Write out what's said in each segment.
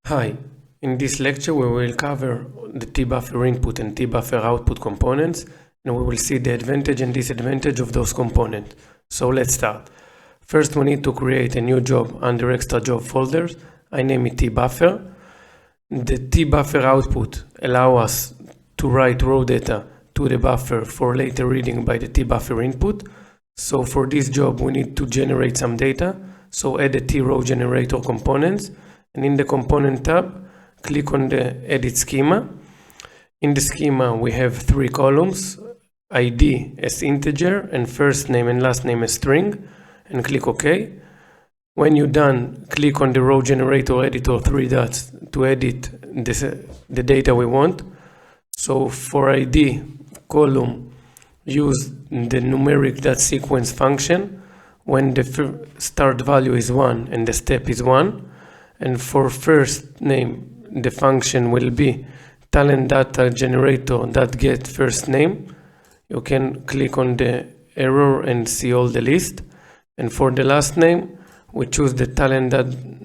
Hi, in this lecture we will cover the TBufferInput and TBufferOutput components, and we will see the advantage and disadvantage of those components. So let's start. First, we need to create a new job under extra job folders. I name it TBuffer. The TBufferOutput allows us to write raw data to the buffer for later reading by the TBufferInput. So for this job we need to generate some data. So add the trow generator components. And in the component tab, click on the edit schema. In the schema, we have three columns, ID as integer and first name and last name as string, and click OK. When you're done, click on the row generator editor, three dots, to edit the data we want. So for ID column, use the numeric.sequence function when the start value is 1 and the step is 1. And for first name, the function will be Talend data generator.get first name. You can click on the arrow and see all the list. And for the last name, we choose the Talend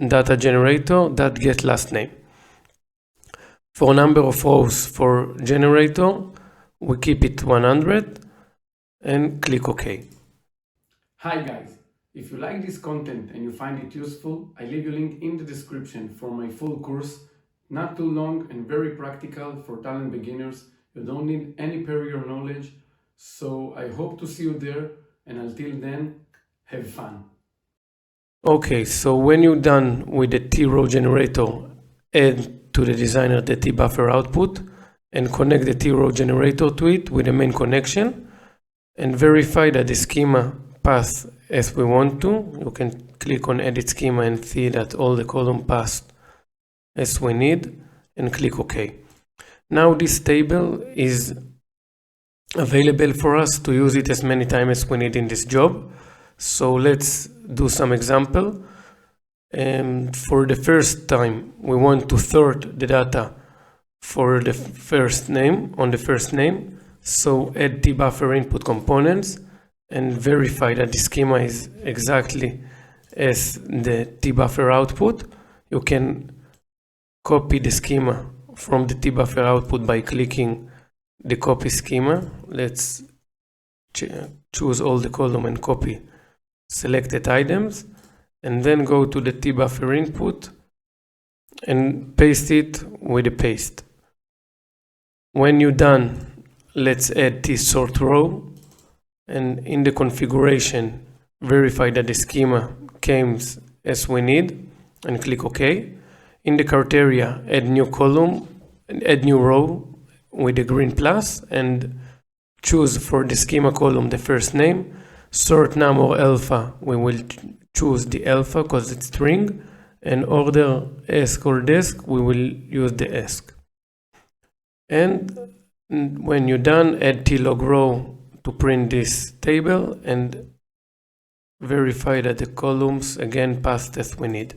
data generator.get last name. For number of rows for generator, we keep it 100 and click OK. Hi guys, if you like this content and you find it useful, I leave a link in the description for my full course, not too long and very practical for Talend beginners. You don't need any prior knowledge, so I hope to see you there, and until then, have fun. Okay, so when you're done with the trow generator, add to the designer the TBufferOutput and connect the trow generator to it with the main connection and verify that the schema path as we want to. You can click on edit schema and see that all the column passed as we need and click OK. Now this table is available for us to use it as many times as we need in this job. So let's do some example. For the first time, we want to sort the data for the first name on the first name. So add TBufferInput components and verify that the schema is exactly as the TBufferOutput. You can copy the schema from the TBufferOutput by clicking the copy schema. Let's choose all the column and copy selected items, and then go to the TBufferInput and paste it with the paste. When you're done, let's add tsort row. And in the configuration, verify that the schema came as we need and click OK. In the criteria, add new column, add new row with the green plus and choose for the schema column the first name. Sort num or alpha, we will choose the alpha because it's string, and order ask or desk, we will use the ask. And when you're done, add tlog row to print this table and verify that the columns again passed as we need.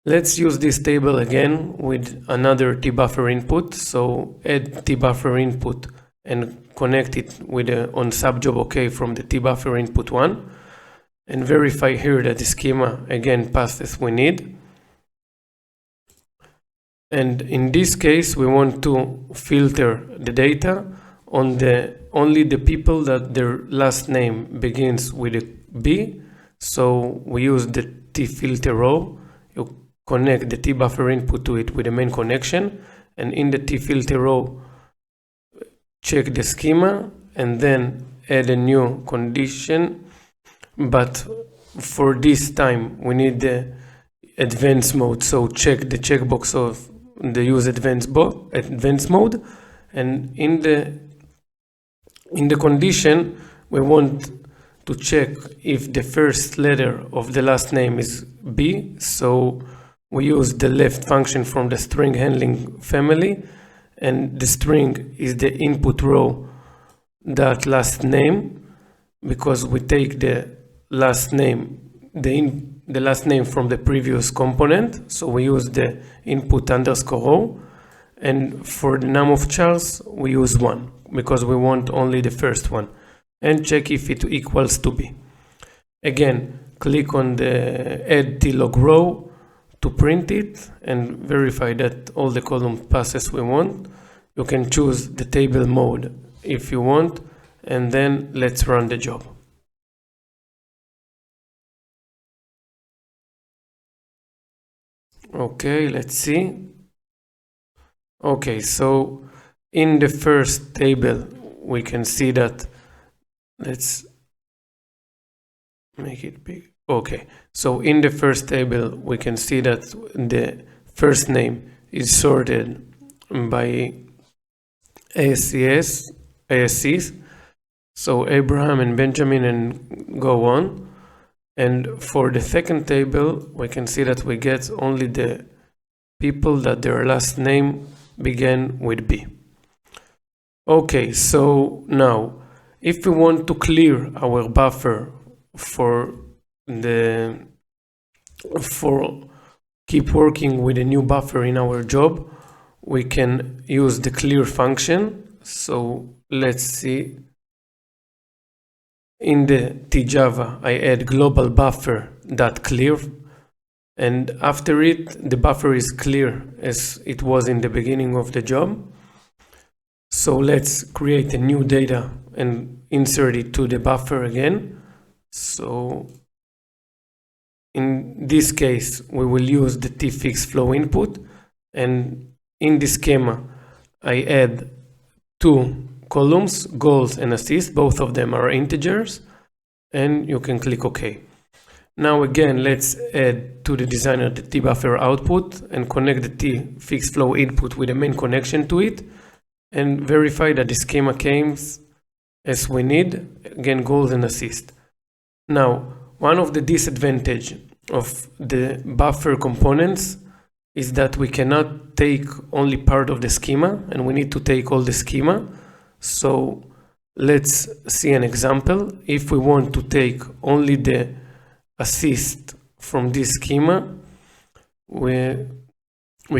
Let's use this table again with another TBufferInput. So add TBufferInput and connect it with on subjob OK from the TBufferInput 1 and verify here that the schema again passed as we need. And in this case, we want to filter the data on only the people that their last name begins with a B. So we use the tfilter row. You connect the TBufferInput to it with the main connection, and in the tfilter row, check the schema and then add a new condition. But for this time, we need the advanced mode. So check the checkbox of the use advanced mode, and in the condition, we want to check if the first letter of the last name is B. So we use the left function from the string handling family, and the string is the input row that last name, because we take the last name, the last name from the previous component. So we use the input underscore row, and for the num of chars, we use 1 because we want only the first one, and check if it equals to B. Again, click on the add tlog row to print it and verify that all the column passes we want, you can choose the table mode if you want, and then let's run the job. Okay, let's see. Okay, so in the first table, we can see that, let's make it big. Okay, so in the first table, we can see that the first name is sorted by ASCs, so Abraham and Benjamin and go on. And for the second table, we can see that we get only the people that their last name began with B. Okay, so now, if we want to clear our buffer for keep working with a new buffer in our job, we can use the clear function. So let's see. In the tjava, I add global buffer.clear, and after it, the buffer is clear as it was in the beginning of the job. So let's create a new data and insert it to the buffer again. So in this case, we will use the tfix flow input, and in the schema, I add two columns, goals and assist. Both of them are integers, and you can click OK. Now again, let's add to the designer the TBufferOutput and connect the tfix flow input with a main connection to it, and verify that the schema came as we need. Again, goals and assist. Now, one of the disadvantages of the buffer components is that we cannot take only part of the schema, and we need to take all the schema. So let's see an example. If we want to take only the assist from this schema, we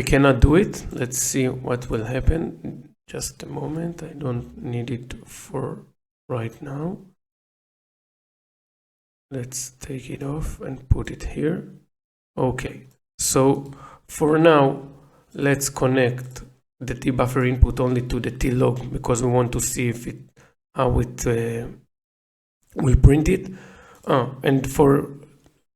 cannot do it. Let's see what will happen. Just a moment, I don't need it for right now. Let's take it off and put it here. Okay, so for now, let's connect the tbuffer input only to the tlog, because we want to see if how it will print it. And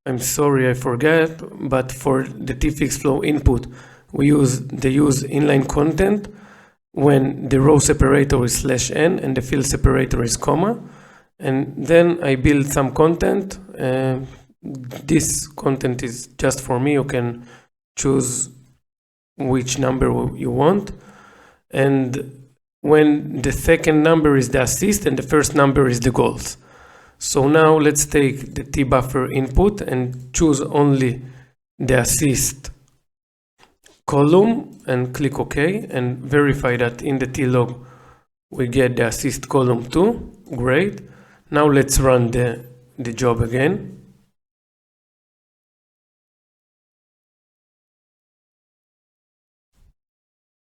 I'm sorry, I forgot, but for the tfix flow input, we use inline content when the row separator is /n and the field separator is comma. And then I build some content. This content is just for me. You can choose which number you want. And when the second number is the assist and the first number is the goals. So now let's take the tbuffer input and choose only the assist column and click OK, and verify that in the tlog we get the assist column too. Great. Now let's run the job again.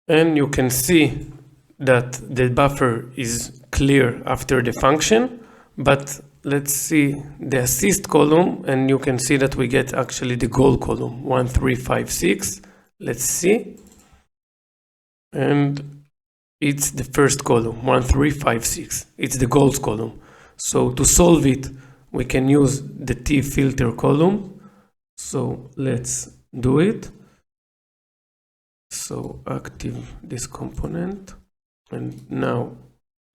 And you can see that the buffer is clear after the function, but let's see the assist column, and you can see that we get actually the goal column 1356. Let's see, and it's the first column 1356. It's the goals column. So to solve it, we can use the tfilter column. So let's do it. So active this component, and now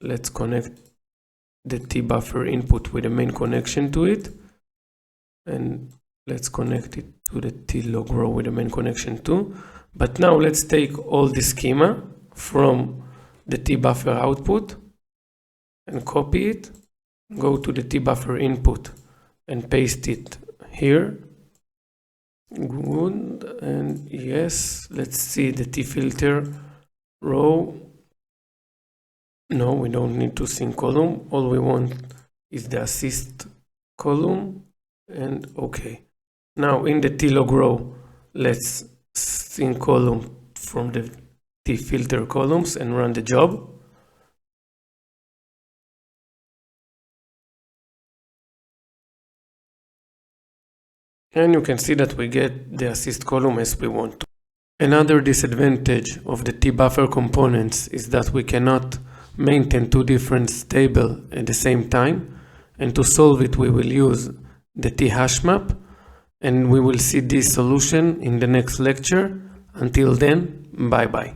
let's connect the tbuffer input with a main connection to it, and let's connect it to the tlog row with a main connection too. But now let's take all the schema from the tbuffer output and copy it, go to the tbuffer input and paste it here. Good, and yes, let's see the tfilter row. No, we don't need to sync column. All we want is the assist column, and okay. Now in the tlog row, let's sync column from the tfilter columns and run the job. And you can see that we get the assist column as we want to. Another disadvantage of the Tbuffer components is that we cannot maintain two different tables at the same time, and to solve it we will use the t-hash map, and we will see this solution in the next lecture. Until then, bye bye.